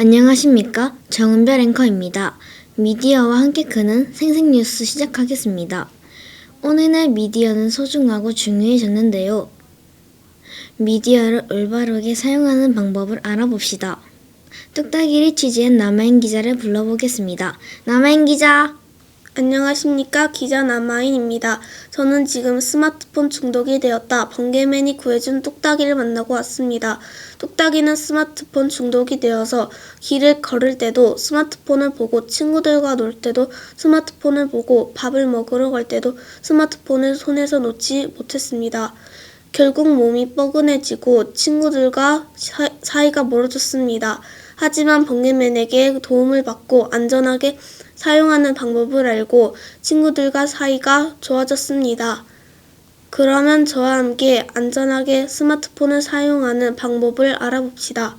안녕하십니까? 정은별 앵커입니다. 미디어와 함께 크는 생생뉴스 시작하겠습니다. 오늘날 미디어는 소중하고 중요해졌는데요. 미디어를 올바르게 사용하는 방법을 알아봅시다. 뚝딱이를 취재한 남아인 기자를 불러보겠습니다. 남아인 기자! 안녕하십니까. 기자 남아인입니다. 저는 지금 스마트폰 중독이 되었다. 번개맨이 구해준 뚝딱이를 만나고 왔습니다. 뚝딱이는 스마트폰 중독이 되어서 길을 걸을 때도 스마트폰을 보고 친구들과 놀 때도 스마트폰을 보고 밥을 먹으러 갈 때도 스마트폰을 손에서 놓지 못했습니다. 결국 몸이 뻐근해지고 친구들과 사이가 멀어졌습니다. 하지만 번개맨에게 도움을 받고 안전하게 사용하는 방법을 알고 친구들과 사이가 좋아졌습니다. 그러면 저와 함께 안전하게 스마트폰을 사용하는 방법을 알아봅시다.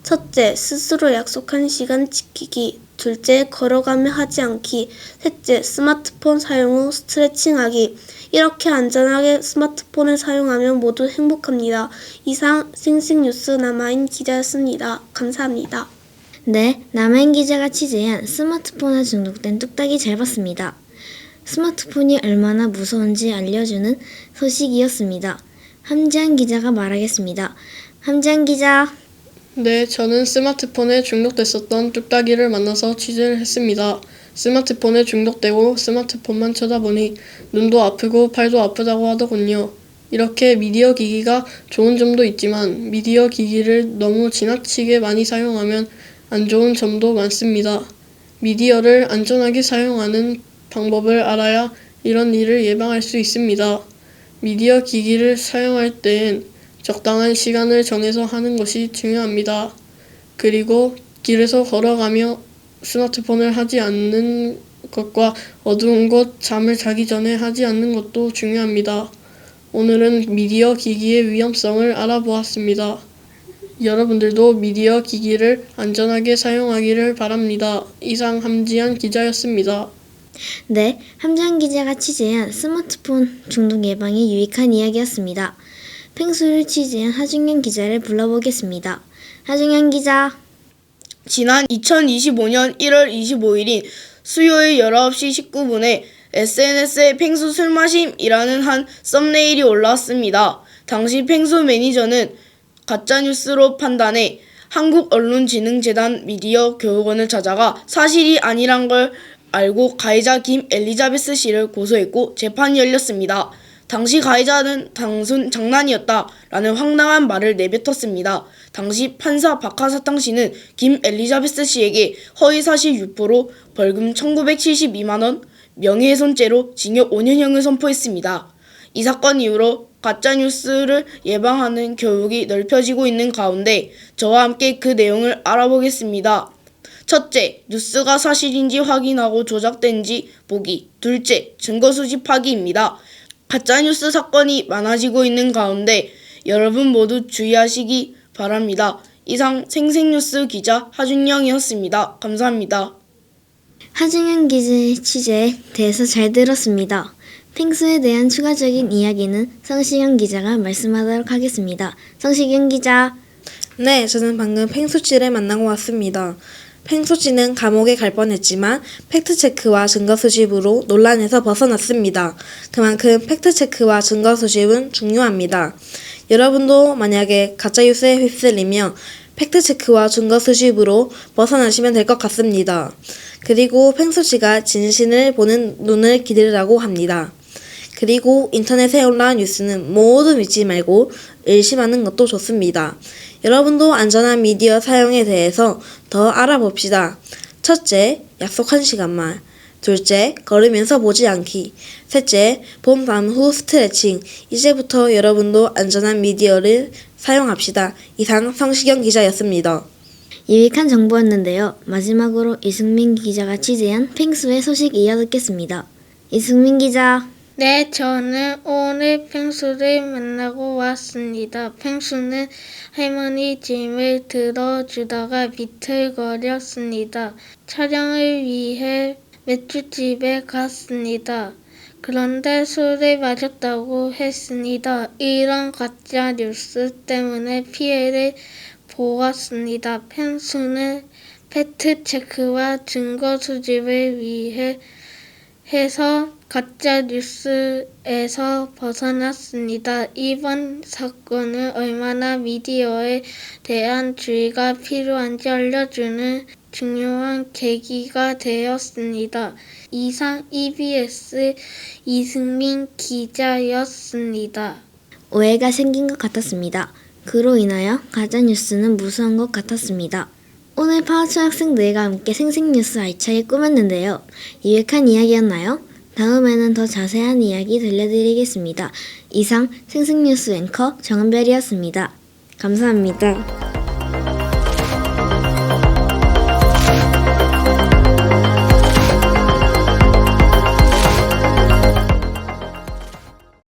첫째, 스스로 약속한 시간 지키기. 둘째, 걸어가며 하지 않기. 셋째, 스마트폰 사용 후 스트레칭하기. 이렇게 안전하게 스마트폰을 사용하면 모두 행복합니다. 이상 생생뉴스 남아인 기자였습니다. 감사합니다. 네, 남아인 기자가 취재한 스마트폰에 중독된 뚝딱이 잘 봤습니다. 스마트폰이 얼마나 무서운지 알려주는 소식이었습니다. 함지한 기자가 말하겠습니다. 함지한 기자! 네, 저는 스마트폰에 중독됐었던 뚝딱이를 만나서 취재를 했습니다. 스마트폰에 중독되고 스마트폰만 쳐다보니 눈도 아프고 팔도 아프다고 하더군요. 이렇게 미디어 기기가 좋은 점도 있지만 미디어 기기를 너무 지나치게 많이 사용하면 안 좋은 점도 많습니다. 미디어를 안전하게 사용하는 방법을 알아야 이런 일을 예방할 수 있습니다. 미디어 기기를 사용할 때엔 적당한 시간을 정해서 하는 것이 중요합니다. 그리고 길에서 걸어가며 스마트폰을 하지 않는 것과 어두운 곳, 잠을 자기 전에 하지 않는 것도 중요합니다. 오늘은 미디어 기기의 위험성을 알아보았습니다. 여러분들도 미디어 기기를 안전하게 사용하기를 바랍니다. 이상 함지한 기자였습니다. 네, 함지한 기자가 취재한 스마트폰 중독 예방에 유익한 이야기였습니다. 펭수를 취재한 하중현 기자를 불러보겠습니다. 하중현 기자! 지난 2025년 1월 25일인 수요일 19시 19분에 SNS에 펭수 술마심이라는 한 썸네일이 올라왔습니다. 당시 펭수 매니저는 가짜뉴스로 판단해 한국언론진흥재단 미디어 교육원을 찾아가 사실이 아니란 걸 알고 가해자 김 엘리자베스 씨를 고소했고 재판이 열렸습니다. 당시 가해자는 단순 장난이었다라는 황당한 말을 내뱉었습니다. 당시 판사 박하사탕 씨는 김 엘리자베스 씨에게 허위사실 유포로 벌금 1972만원, 명예훼손죄로 징역 5년형을 선포했습니다. 이 사건 이후로 가짜뉴스를 예방하는 교육이 넓혀지고 있는 가운데 저와 함께 그 내용을 알아보겠습니다. 첫째, 뉴스가 사실인지 확인하고 조작된지 보기. 둘째, 증거 수집하기입니다. 가짜뉴스 사건이 많아지고 있는 가운데 여러분 모두 주의하시기 바랍니다. 이상 생생뉴스 기자 하준영이었습니다. 감사합니다. 하중현 기자의 취재에 대해서 잘 들었습니다. 펭수에 대한 추가적인 이야기는 성시경 기자가 말씀하도록 하겠습니다. 성시경 기자! 네, 저는 방금 펭수씨를 만나고 왔습니다. 펭수씨는 감옥에 갈 뻔했지만 팩트체크와 증거 수집으로 논란에서 벗어났습니다. 그만큼 팩트체크와 증거 수집은 중요합니다. 여러분도 만약에 가짜뉴스에 휩쓸리며 팩트체크와 증거 수집으로 벗어나시면 될 것 같습니다. 그리고 펭수씨가 진실을 보는 눈을 기르라고 합니다. 그리고 인터넷에 올라온 뉴스는 모두 믿지 말고 의심하는 것도 좋습니다. 여러분도 안전한 미디어 사용에 대해서 더 알아봅시다. 첫째, 약속한 시간만. 둘째, 걸으면서 보지 않기. 셋째, 봄, 밤 후 스트레칭. 이제부터 여러분도 안전한 미디어를 사용합시다. 이상 성시경 기자였습니다. 유익한 정보였는데요. 마지막으로 이승민 기자가 취재한 펭수의 소식 이어듣겠습니다. 이승민 기자! 네, 저는 오늘 펭수를 만나고 왔습니다. 펭수는 할머니 짐을 들어주다가 비틀거렸습니다. 촬영을 위해 맥주집에 갔습니다. 그런데 술을 마셨다고 했습니다. 이런 가짜 뉴스 때문에 피해를 보았습니다. 펭수는 팩트체크와 증거 수집을 위해 해서 가짜 뉴스에서 벗어났습니다. 이번 사건은 얼마나 미디어에 대한 주의가 필요한지 알려주는 중요한 계기가 되었습니다. 이상 EBS 이승민 기자였습니다. 오해가 생긴 것 같았습니다. 그로 인하여 가짜뉴스는 무서운 것 같았습니다. 오늘 파워초 학생들과 함께 생생뉴스 알차게 꾸몄는데요. 유익한 이야기였나요? 다음에는 더 자세한 이야기 들려드리겠습니다. 이상 생생뉴스 앵커 정은별이었습니다. 감사합니다.